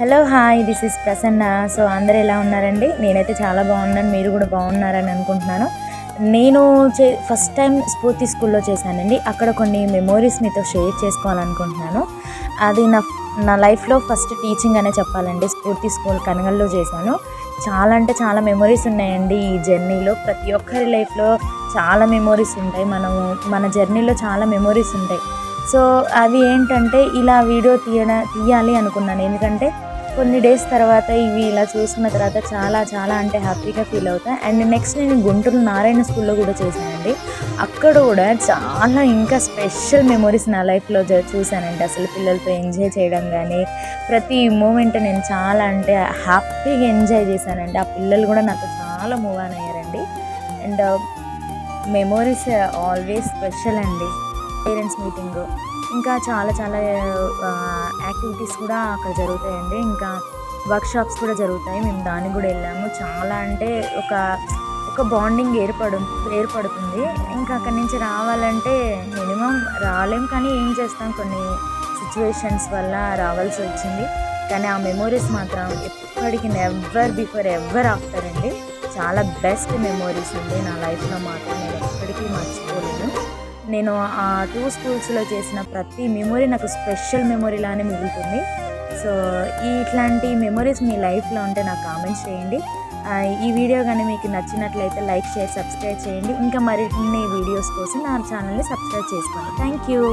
Hello hi this is Prasanna. So అందరు ఎలా ఉన్నారండి? నేనైతే చాలా బాగున్నాను, మీరు కూడా బాగున్నారని అనుకుంటున్నాను. నేను ఫస్ట్ టైం స్ఫూర్తి స్కూల్లో చేశానండి. అక్కడ కొన్ని మెమోరీస్ మీతో షేర్ చేసుకోవాలనుకుంటున్నాను. అది నా లైఫ్లో ఫస్ట్ టీచింగ్ అనే చెప్పాలండి. స్ఫూర్తి స్కూల్ కనగల్లో చేశాను. చాలా అంటే చాలా మెమొరీస్ ఉన్నాయండి ఈ జర్నీలో. ప్రతి ఒక్కరి లైఫ్లో చాలా మెమొరీస్ ఉంటాయి. మన జర్నీలో చాలా మెమొరీస్ ఉంటాయి. సో అవి ఏంటంటే ఇలా వీడియో తీయాలి అనుకున్నాను. ఎందుకంటే కొన్ని డేస్ తర్వాత ఇవి ఇలా చూసుకున్న తర్వాత చాలా చాలా అంటే హ్యాపీగా ఫీల్ అవుతా. అండ్ నెక్స్ట్ నేను గుంటూరు నారాయణ స్కూల్లో కూడా చేశానండి. అక్కడ కూడా చాలా ఇంకా స్పెషల్ మెమొరీస్ నా లైఫ్లో చూశానండి. అసలు పిల్లలతో ఎంజాయ్ చేయడం కానీ ప్రతి మూమెంట్ నేను చాలా అంటే హ్యాపీగా ఎంజాయ్ చేశానండి. ఆ పిల్లలు కూడా నాతో చాలా మూవ్ ఆన్ అయ్యారండి. అండ్ మెమొరీస్ ఆల్వేస్ స్పెషల్ అండి. పేరెంట్స్ మీటింగు, ఇంకా చాలా చాలా యాక్టివిటీస్ కూడా అక్కడ జరుగుతాయండి. ఇంకా వర్క్షాప్స్ కూడా జరుగుతాయి. మేము దానికి కూడా వెళ్ళాము. చాలా అంటే ఒక బాండింగ్ ఏర్పడుతుంది. ఇంకా అక్కడి నుంచి రావాలంటే మినిమం రాలేం, కానీ ఏం చేస్తాం, కొన్ని సిచ్యువేషన్స్ వల్ల రావాల్సి వచ్చింది. కానీ ఆ మెమోరీస్ మాత్రం ఎప్పటికీ నెవర్ బిఫోర్ ఎవర్ ఆఫ్టర్ అండి. చాలా బెస్ట్ మెమోరీస్ అండి నా లైఫ్లో మాత్రం. నేను ఎప్పటికీ మర్చిపోలేను. నేను ఆ 2 స్కూల్స్లో చేసిన ప్రతి మెమొరీ నాకు స్పెషల్ మెమొరీలానే మిగులుతుంది. సో ఇట్లాంటి మెమొరీస్ మీ లైఫ్లో ఉంటే నాకు కామెంట్స్ చేయండి. ఈ వీడియో కానీ మీకు నచ్చినట్లయితే లైక్, షేర్, సబ్స్క్రైబ్ చేయండి. ఇంకా మరిన్ని వీడియోస్ కోసం నా ఛానల్ని సబ్స్క్రైబ్ చేసుకోండి. Thank you.